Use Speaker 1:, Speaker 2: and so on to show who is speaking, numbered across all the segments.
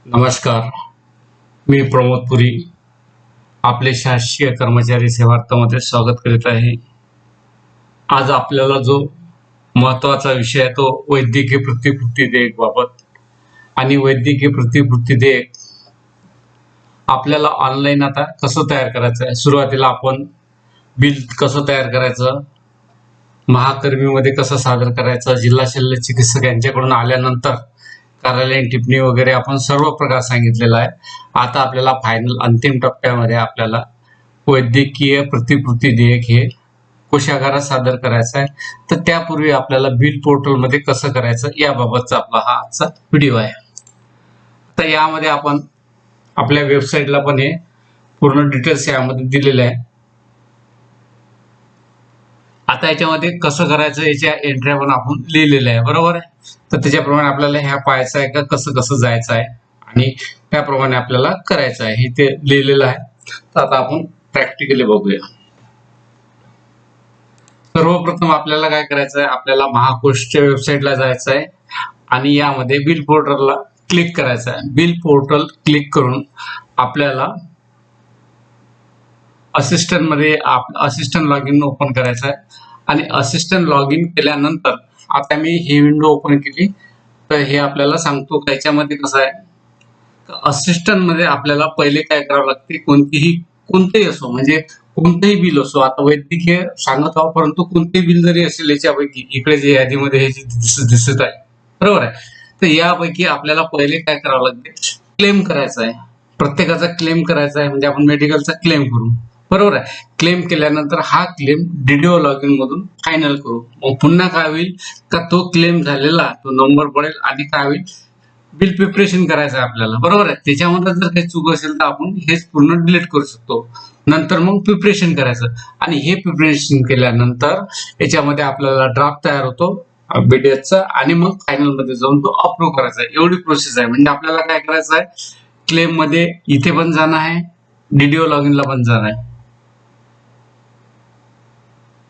Speaker 1: नमस्कार. मी प्रमोद पुरी आपले शासकीय कर्मचारी सेवार्थामध्ये स्वागत करीत आहे. आज आपल्याला जो महत्वाचा विषय आहे तो वैद्यकीय प्रतिपूर्ती देयक बाबत. आणि वैद्यकीय प्रतिपूर्ती देयक आपल्याला ऑनलाईन आता कसं तयार करायचं आहे. सुरुवातीला आपण बिल कसं तयार करायचं, महाकर्मीमध्ये कसं सादर करायचं, जिल्हा शल्य चिकित्सक यांच्याकडून आल्यानंतर कार्यालयीन टिप्पणी वगैरे आपण सर्व प्रकार सांगितलेला आहे. आता आपल्याला फायनल अंतिम टप्प्यामध्ये आपल्याला वैद्यकीय प्रतिपूर्ती देयक हे कोशागारात सादर करायचं आहे. तर त्यापूर्वी आपल्याला बिल पोर्टलमध्ये कसं करायचं याबाबतचा आपला हा आजचा व्हिडिओ आहे. तर यामध्ये आपण आपल्या वेबसाईटला पण हे पूर्ण डिटेल्स यामध्ये दिलेले आहे. आता याच्यामध्ये कसं करायचं याच्या एंट्र्या पण आपण लिहिलेल्या आहे, बरोबर आहे. तर त्याच्याप्रमाणे आपल्याला ह्या पाहायचं आहे का कसं कसं जायचं आहे आणि त्याप्रमाणे आपल्याला करायचं आहे हे ते लिहिलेलं आहे. तर आता आपण प्रॅक्टिकली बघूया. सर्वप्रथम आपल्याला काय करायचं आहे, आपल्याला महाकोशच्या वेबसाईटला जायचं आहे आणि यामध्ये बिल पोर्टलला क्लिक करायचं आहे. बिल पोर्टल क्लिक करून आपल्याला असिस्टंट मध्ये असिस्टंट लॉग इन ओपन करायचं आहे. आणि असिस्टंट लॉग इन केल्यानंतर आता मी ही विंडो ओपन केली तर हे आपल्याला सांगतो त्याच्यामध्ये कसं आहे. असिस्टंट मध्ये आपल्याला पहिले काय करावं लागते, कोणतेही असो म्हणजे कोणतेही बिल असो, आता वैद्यकीय सांगत आहोत परंतु कोणतेही बिल जरी असेल याच्यापैकी इकडे जे यादीमध्ये हे दिसत आहे, बरोबर आहे. तर यापैकी आपल्याला पहिले काय करावं लागते, क्लेम करायचा आहे. प्रत्येकाचा क्लेम करायचा आहे म्हणजे आपण मेडिकलचा क्लेम करू, बरोबर आहे. क्लेम केल्यानंतर हा क्लेम डीडीओ लॉग इन मधून फायनल करू. मग पुन्हा काय होईल का तो क्लेम झालेला तो नंबर पडेल आणि काय होईल बिल प्रिपरेशन करायचं आहे आपल्याला, बरोबर आहे. त्याच्यामध्ये जर काही चूक असेल तर आपण हेच पूर्ण डिलीट करू शकतो. नंतर मग प्रिपरेशन करायचं आणि हे प्रिपरेशन केल्यानंतर याच्यामध्ये आपल्याला ड्राफ्ट तयार होतो बीडीएसचा आणि मग फायनल मध्ये जाऊन तो अप्रूव्ह करायचा आहे. एवढी प्रोसेस आहे. म्हणजे आपल्याला काय करायचं आहे, क्लेम मध्ये इथे पण जाणं आहे, डीडीओ लॉग इनला पण जाणं आहे,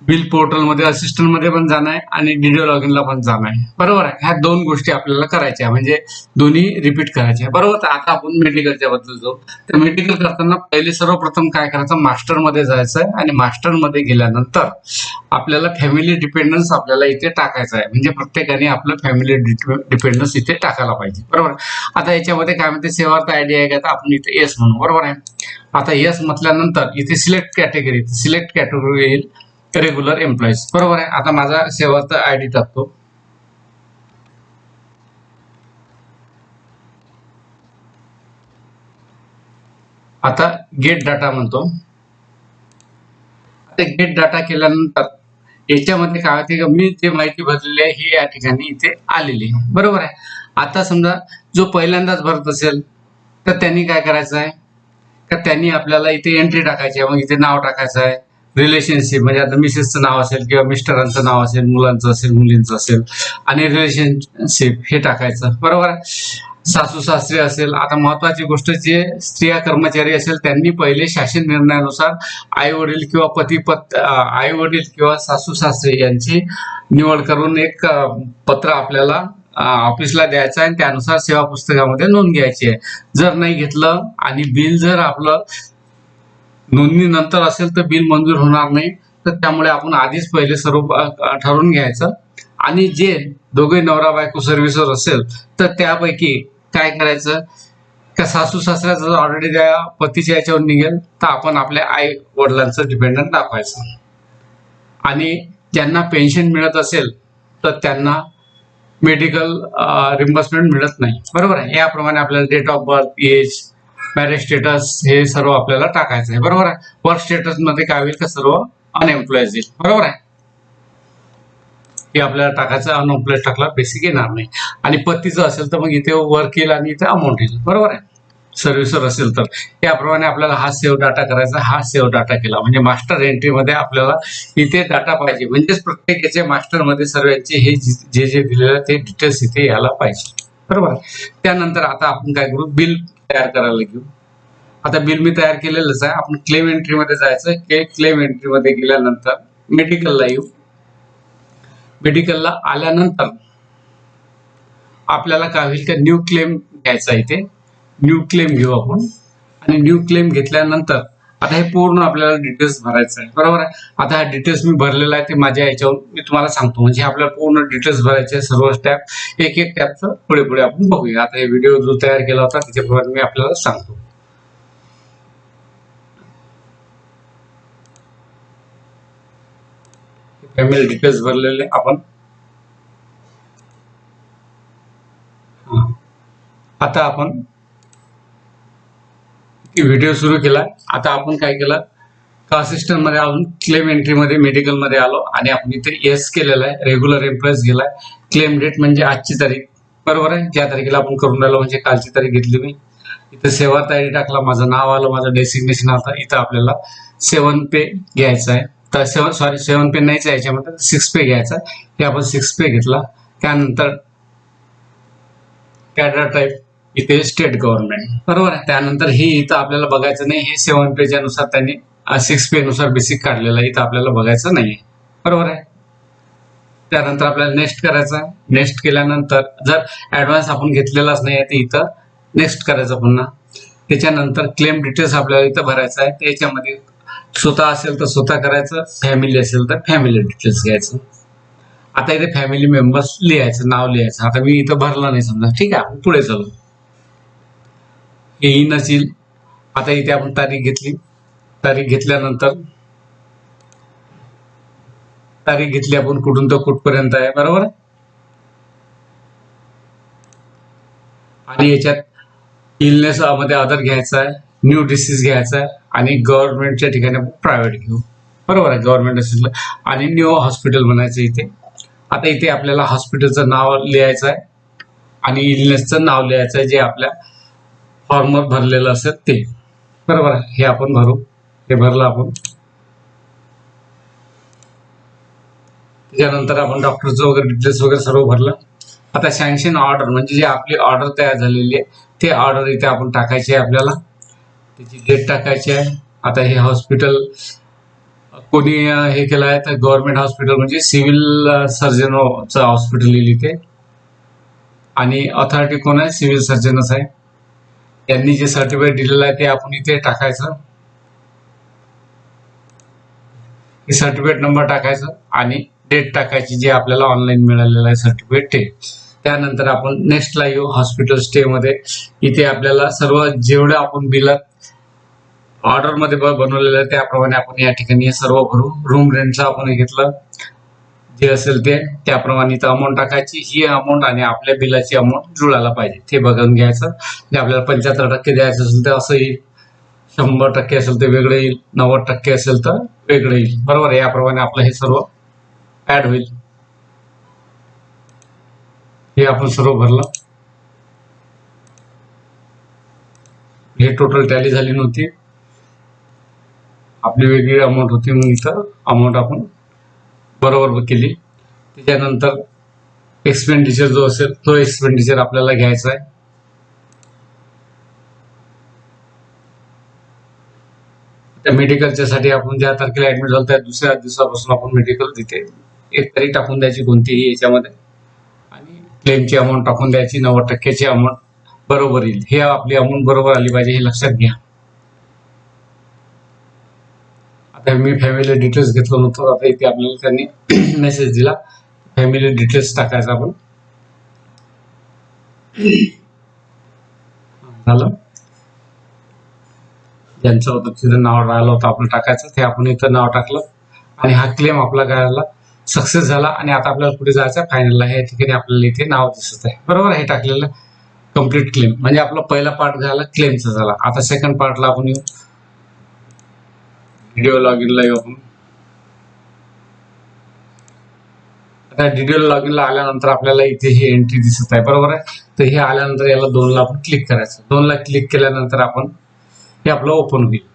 Speaker 1: बिल पोर्टल मध्ये असिस्टंट मध्ये पण जाणं आहे आणि डीडीओ लॉग इनला पण जाणं आहे, बरोबर आहे. ह्या दोन गोष्टी आपल्याला करायच्या म्हणजे दोन्ही रिपीट करायच्या, बरोबर. तर आता आपण मेडिकलच्या बद्दल जाऊ. तर मेडिकल करताना पहिले सर्वप्रथम काय करायचं, मास्टर मध्ये जायचं आहे आणि मास्टर मध्ये गेल्यानंतर आपल्याला फॅमिली डिपेंडन्स आपल्याला इथे टाकायचं आहे. म्हणजे प्रत्येकाने आपलं फॅमिली डिपेंडन्स इथे टाकायला पाहिजे, बरोबर. आता याच्यामध्ये काय म्हणते, सेवार्थ आयडी आहे का, आपण इथे येस म्हणू, बरोबर आहे. आता येस म्हटल्यानंतर इथे सिलेक्ट कॅटेगरी येईल रेग्युलर एम्प्लॉईज, बरोबर आहे. आता माझा सेवार्थ आयडी टाकतो. आता गेट डाटा म्हणतो. आता गेट डाटा केल्यानंतर याच्यामध्ये काय होते, मी जे माहिती भरलेली आहे ही या ठिकाणी इथे आलेली आहे, बरोबर आहे. आता समजा जो पहिल्यांदाच भरत असेल तर त्यांनी काय करायचं आहे, का त्यांनी आपल्याला इथे एंट्री टाकायची आहे. मग इथे नाव टाकायचं आहे, रिलेशनशिप म्हणजे आता मिसेसचं नाव असेल किंवा मिस्टरांचं नाव असेल, मुलांचं असेल, मुलींचं असेल आणि रिलेशनशिप हे टाकायचं, बरोबर आहे. सासू सासरे असेल, आता महत्वाची गोष्ट जे स्त्रिया कर्मचारी असेल त्यांनी पहिले शासन निर्णयानुसार आई वडील किंवा आई वडील किंवा सासू सासरे यांची निवड करून एक पत्र आपल्याला ऑफिसला द्यायचं आहे आणि त्यानुसार सेवा पुस्तकामध्ये नोंद घ्यायची आहे. जर नाही घेतलं आणि बिल जर आपलं नोंदणी नंतर असेल तर बिल मंजूर होणार नाही. तर त्यामुळे आपण आधीच पहिले सर्व ठरवून घ्यायचं. आणि जे दोघे नवरा बायको सर्व्हिसवर असेल तर त्यापैकी काय करायचं, का सासू सासऱ्याचं ऑलरेडी त्या पतीच्या याच्यावर निघेल तर आपण आपल्या आई वडिलांचं डिपेंडंट दाखवायचं. आणि ज्यांना पेन्शन मिळत असेल तर त्यांना मेडिकल रिम्बर्समेंट मिळत नाही, बरोबर आहे. याप्रमाणे आपल्याला date of birth, age, marriage status हे सर्व आपल्याला टाकायचं आहे, बरोबर आहे. वर्क स्टेटस मध्ये काय होईल का सर्व अनएम्प्लॉईज येईल, बरोबर आहे. हे आपल्याला टाकायचं, अनएम्प्लॉईड टाकला बेसिक येणार नाही. आणि पतीचं असेल तर मग इथे वर्क येईल आणि इथे अमाऊंट येईल, बरोबर आहे. सर्व्हिसर असेल तर याप्रमाणे आपल्याला हा सेव्ह डाटा करायचा. हा सेव्ह डाटा केला म्हणजे मास्टर एंट्री मध्ये आपल्याला इथे डाटा पाहिजे. म्हणजेच प्रत्येक याच्या मास्टर मध्ये सर्वांचे हे जे जे दिलेलं ते डिटेल्स इथे यायला पाहिजे, बरोबर. त्यानंतर आता आपण काय करू, बिल तयार करायला घेऊ. आता बिल मी तयार केलेलंच आहे. आपण क्लेम एंट्री मध्ये जायचं. क्लेम एंट्री मध्ये गेल्यानंतर मेडिकलला येऊ. मेडिकलला आल्यानंतर आपल्याला काय होईल का न्यू क्लेम घ्यायचा इथे. न्यू क्लेम घेऊ आपण. आणि न्यू क्लेम घेतल्यानंतर आता हे पूर्ण आपल्याला डिटेल्स भरायचं आहे, बरोबर आहे. आता हा डिटेल्स मी भरलेला आहे, ते माझ्या याच्यावर मी तुम्हाला सांगतो. म्हणजे आपल्याला पूर्ण डिटेल्स भरायचे, सर्व टॅब एक एक टॅबचं पुढे पुढे आपण बघूया. आता हे व्हिडिओ जो तयार केला होता त्याच्याप्रमाणे मी आपल्याला सांगतो. फॅमिली डिटेल्स भरलेले आपण. आता आपण व्हिडिओ सुरू केला. आता आपण काय केलं, असिस्टंट मध्ये आलो, क्लेम एंट्री मध्ये मेडिकल मध्ये आलो आणि आपण इथे येस केलेला आहे, रेग्युलर एम्प्लॉईज गेलाय. क्लेम डेट म्हणजे आजची तारीख, बरोबर आहे. ज्या तारखेला आपण करून राहिलो म्हणजे कालची तारीख घेतली मी. इथे सेवा तारीख टाकला, माझं नाव आलं, माझं डेसिग्नेशन आता. इथं आपल्याला 7 पे घ्यायचा आहे. तर 7 पे नाहीच आहे याच्यामध्ये, 6 पे घ्यायचा. हे आपण 6 पे घेतला. त्यानंतर कॅडर टाईप इथे स्टेट गव्हर्नमेंट, बरोबर आहे. त्यानंतर हे इथं आपल्याला बघायचं नाही, हे 7 पेच्या नुसार त्यांनी 6 पे नुसार बेसिक काढलेलं आहे, इथं आपल्याला बघायचं नाहीये, बरोबर आहे. त्यानंतर आपल्याला नेक्स्ट करायचं आहे. नेक्स्ट केल्यानंतर जर ऍडव्हान्स आपण घेतलेलाच नाही आहे तर इथं नेक्स्ट करायचं पुन्हा. त्याच्यानंतर क्लेम डिटेल्स आपल्याला इथं भरायचं आहे. त्याच्यामध्ये स्वतः असेल तर स्वतः करायचं, फॅमिली असेल तर फॅमिली डिटेल्स घ्यायचं. आता इथे फॅमिली मेंबर्स लिहायचं, नाव लिहायचं. आता मी इथं भरलं नाही समजा, ठीक आहे, आपण पुढे चालू. हे नसेल. आता इथे आपण तारीख घेतली. तारीख घेतल्यानंतर तारीख घेतली आपण कुठून तर कुठपर्यंत आहे, बरोबर. आणि याच्यात इलनेस मध्ये अदर घ्यायचा आहे, न्यू डिसीज घ्यायचा आहे आणि गव्हर्नमेंटच्या ठिकाणी आपण प्रायव्हेट घेऊ, बरोबर आहे. गव्हर्नमेंट असेल आणि न्यू हॉस्पिटल बनायचं इथे. आता इथे आपल्याला हॉस्पिटलचं नाव लिहायचं आहे आणि इलनेसचं नाव लिहायचं आहे, जे आपल्या फॉर्मवर भरलेलं असेल ते, बरोबर आहे. हे आपण भरू. हे भरलं आपण. त्याच्यानंतर आपण डॉक्टरचं वगैरे डिटेल्स वगैरे सर्व भरलं. आता सँक्शन ऑर्डर म्हणजे जे आपली ऑर्डर तयार झालेली आहे ते ऑर्डर इथे आपण टाकायची आहे, आपल्याला त्याची डेट टाकायची आहे. आता हे हॉस्पिटल कोणी हे केलं आहे तर गव्हर्नमेंट हॉस्पिटल म्हणजे सिव्हिल सर्जनचं हॉस्पिटल लिहिली इथे. आणि अथॉरिटी कोण आहे, सिव्हिल सर्जनच आहे. त्यांनी जे सर्टिफिकेट दिलेलं आहे ते आपण इथे टाकायचं. हे सर्टिफिकेट नंबर टाकायचं आणि डेट टाकायची, जे आपल्याला ऑनलाईन मिळालेलं आहे सर्टिफिकेट ते. त्यानंतर आपण नेक्स्टला येऊ, हॉस्पिटल स्टे मध्ये. इथे आपल्याला सर्व जेवढं आपण बिलात ऑर्डर मध्ये बनवलेलं आहे त्याप्रमाणे आपण या ठिकाणी हे सर्व भरू. रूम रेंटचं आपण घेतलं, जे असेल ते त्याप्रमाणे इथं अमाऊंट टाकायची. ही अमाऊंट आणि आपल्या बिलाची अमाऊंट जुळायला पाहिजे ते बघून घ्यायचं. जे आपल्याला 75% द्यायचं असेल तर असं येईल, 100% असेल तर वेगळं येईल, 90% असेल तर वेगळं येईल, बरोबर. याप्रमाणे आपलं हे सर्व ऍड होईल. हे आपण सर्व भरलं. हे टोटल टॅली झाली नव्हती, आपली वेगळी अमाऊंट होती, मग इथं अमाऊंट आपण बरोबर केली. त्याच्यानंतर एक्सपेंडिचर जो असेल तो एक्सपेंडिचर आपल्याला घ्यायचा आहे. त्या मेडिकलच्या साठी आपण ज्या तारखेला ऍडमिट झालो त्या दुसऱ्या दिवसापासून आपण मेडिकल तिथे एक तारीख टाकून द्यायची कोणतीही याच्यामध्ये आणि क्लेमची अमाऊंट टाकून द्यायची. 90%ची अमाऊंट बरोबर येईल. हे आपली अमाऊंट बरोबर आली पाहिजे हे लक्षात घ्या. आता मी फॅमिली डिटेल्स घेतलं नव्हतं. आता इथे आपल्याला त्यांनी मेसेज दिला, फॅमिली डिटेल्स टाकायचं आपण. झालं. ज्यांचं होतं तिथं नाव राहिलं होतं आपण टाकायचं, ते आपण इथं नाव टाकलं आणि हा क्लेम आपला काय झाला, सक्सेस झाला. आणि आता आपल्याला पुढे जायचं फायनलला. हे ठिकाणी आपल्याला इथे नाव दिसत आहे, बरोबर. हे टाकलेलं कम्प्लीट क्लेम म्हणजे आपला पहिला पार्ट झाला क्लेमचा झाला. आता सेकंड पार्टला आपण येऊ, व्हिडिओ लॉगिनला येऊ आपण. आता व्हिडिओ लॉगिनला आल्यानंतर आपल्याला इथे ही एंट्री दिसत आहे, बरोबर आहे. तर हे आल्यानंतर याला 2ला आपण क्लिक करायचं. 2ला क्लिक केल्यानंतर आपण हे आपलं ओपन होईल.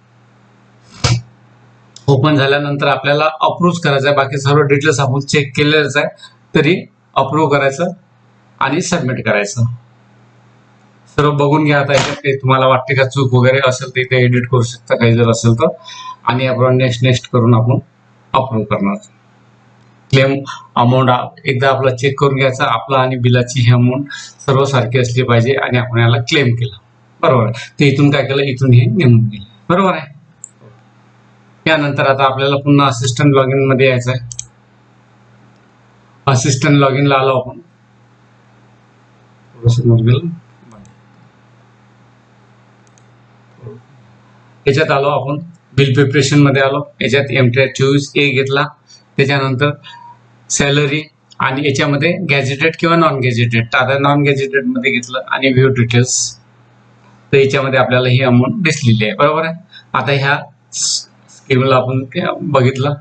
Speaker 1: ओपन झाल्यानंतर आपल्याला अप्रूव्ह करायचं आहे. बाकी सर्व डिटेल्स आपण चेक केलेलंच आहे, तरी अप्रूव्ह करायचं आणि सबमिट करायचं. सर्व बघून घ्या. आता याच्यात तुम्हाला वाटते का चूक वगैरे असेल तर इथे एडिट करू शकता काही जर असेल तर. आणि आपण नेक्स्ट करून आपण अप्रूव्ह करणार. क्लेम अमाऊंट एकदा आपला चेक करून घ्यायचा. आपला आणि बिलाची ही अमाऊंट सर्व सारखी असली पाहिजे आणि आपण याला क्लेम केलं. बरोबर आहे. तर इथून काय केलं, इथून हे नेमून गेले. बरोबर आहे. यानंतर आता आपल्याला पुन्हा असिस्टंट लॉग इन मध्ये यायचं आहे. असिस्टंट लॉग इन ला आलो आपण. याच्यात आलो आपण, बिल प्रिपरेशन मध्ये आलो. याच्यात MTR 24A घेतला. त्याच्यानंतर सॅलरी आणि याच्यामध्ये गॅजेटेड किंवा नॉन गॅजेटेड. आता नॉन गॅजेटेड मध्ये घेतलं आणि व्ह्यू डिटेल्स. तर याच्यामध्ये आपल्याला ही अमाऊंट दिसलेली आहे. बरोबर आहे. आता ह्या स्कीमला आपण बघितलं.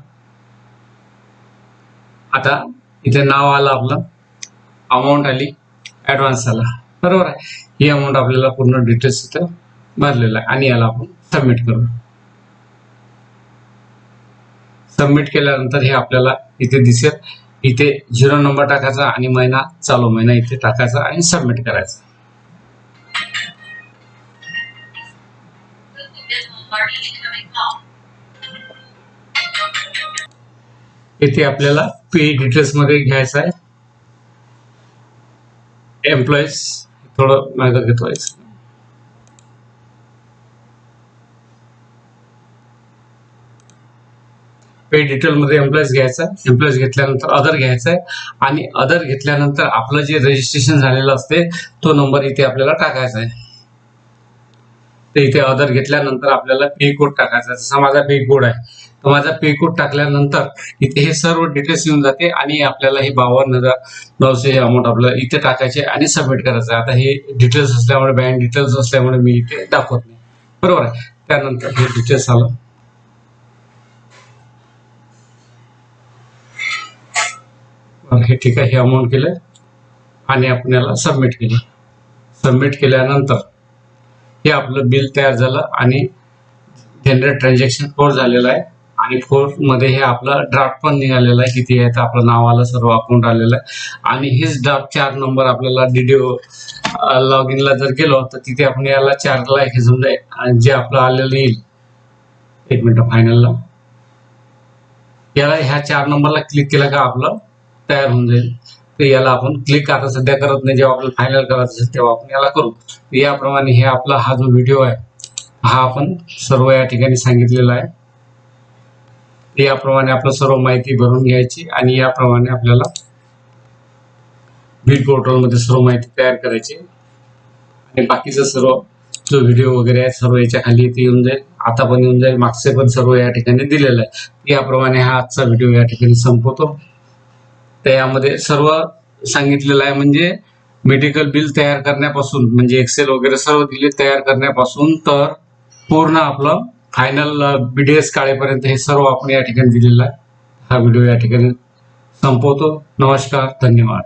Speaker 1: आता इथे नाव आलं आपलं, अमाऊंट आली, ऍडव्हान्स आला. बरोबर आहे. ही अमाऊंट आपल्याला पूर्ण डिटेल्स इथं भरलेला आहे आणि याला आपण सबमिट करू. सबमिट केल्यानंतर हे आपल्याला इथे दिसेल. इथे 0 नंबर टाकायचा आणि महिना, चालू महिना इथे टाकायचा आणि सबमिट करायचा. इथे आपल्याला पे डिटेल्स मध्ये घ्यायचं आहे. एम्प्लॉईज थोडं मागं घेतोय. पे डिटेल मध्ये एम्प्लॉईज घ्यायचा. एम्प्लॉईज घेतल्यानंतर अदर घ्यायचा आहे आणि अदर घेतल्यानंतर आपलं जे रजिस्ट्रेशन झालेलं असते तो नंबर इथे आपल्याला टाकायचा आहे. तर इथे अदर घेतल्यानंतर आपल्याला पे कोड टाकायचा. जसा माझा पे कोड आहे, तर माझा पे कोड टाकल्यानंतर इथे हे सर्व डिटेल्स येऊन जाते आणि आपल्याला हे 52,900 हे अमाऊंट आपल्याला इथे टाकायचे आणि सबमिट करायचं. आता हे डिटेल्स असल्यामुळे, बँक डिटेल्स असल्यामुळे मी इथे दाखवत नाही. बरोबर आहे. त्यानंतर हे डिटेल्स आलं. हे ठीक आहे. हे अमाऊंट केलं आणि आपण याला सबमिट केलं. सबमिट केल्यानंतर हे आपलं बिल तयार झालं आणि जनरेट ट्रान्झॅक्शन 4 झालेलं आहे आणि 4 मध्ये हे आपला ड्राफ्ट पण निघालेला आहे. किती आहे तर आपलं नाव आलं, सर्व अकाउंट आलेलं आहे आणि हेच ड्राफ्ट 4 नंबर आपल्याला डीडीओ लॉग इन ला जर गेलो तर तिथे आपण याला 4 ला हे समजा जे आपलं आलेलं येईल. एक मिनिट, फायनलला याला ह्या 4 नंबरला क्लिक केला का आपलं तयार होऊन जाईल. तर याला आपण क्लिक आता सध्या करत नाही, जेव्हा आपल्याला फायनल करायचं असेल तेव्हा आपण याला करू. याप्रमाणे हे आपला हा जो व्हिडिओ आहे हा आपण सर्व या ठिकाणी सांगितलेला आहे. याप्रमाणे आपलं सर्व माहिती भरून घ्यायची आणि याप्रमाणे आपल्याला बिल पोर्टल मध्ये सर्व माहिती तयार करायची आणि बाकीचं सर्व जो व्हिडिओ वगैरे आहे सर्व याच्या खाली इथे येऊन जाईल. आता पण येऊन जाईल, मागचे पण सर्व या ठिकाणी दिलेलं आहे. याप्रमाणे हा आजचा व्हिडिओ या ठिकाणी संपवतो. तर यामध्ये सर्व सांगितलेलं आहे, म्हणजे मेडिकल बिल तयार करण्यापासून, म्हणजे एक्सेल वगैरे सर्व दिले तयार करण्यापासून तर पूर्ण आपलं फायनल BDS काढेपर्यंत हे सर्व आपण या ठिकाणी दिलेलं आहे. हा व्हिडिओ या ठिकाणी संपवतो. नमस्कार, धन्यवाद.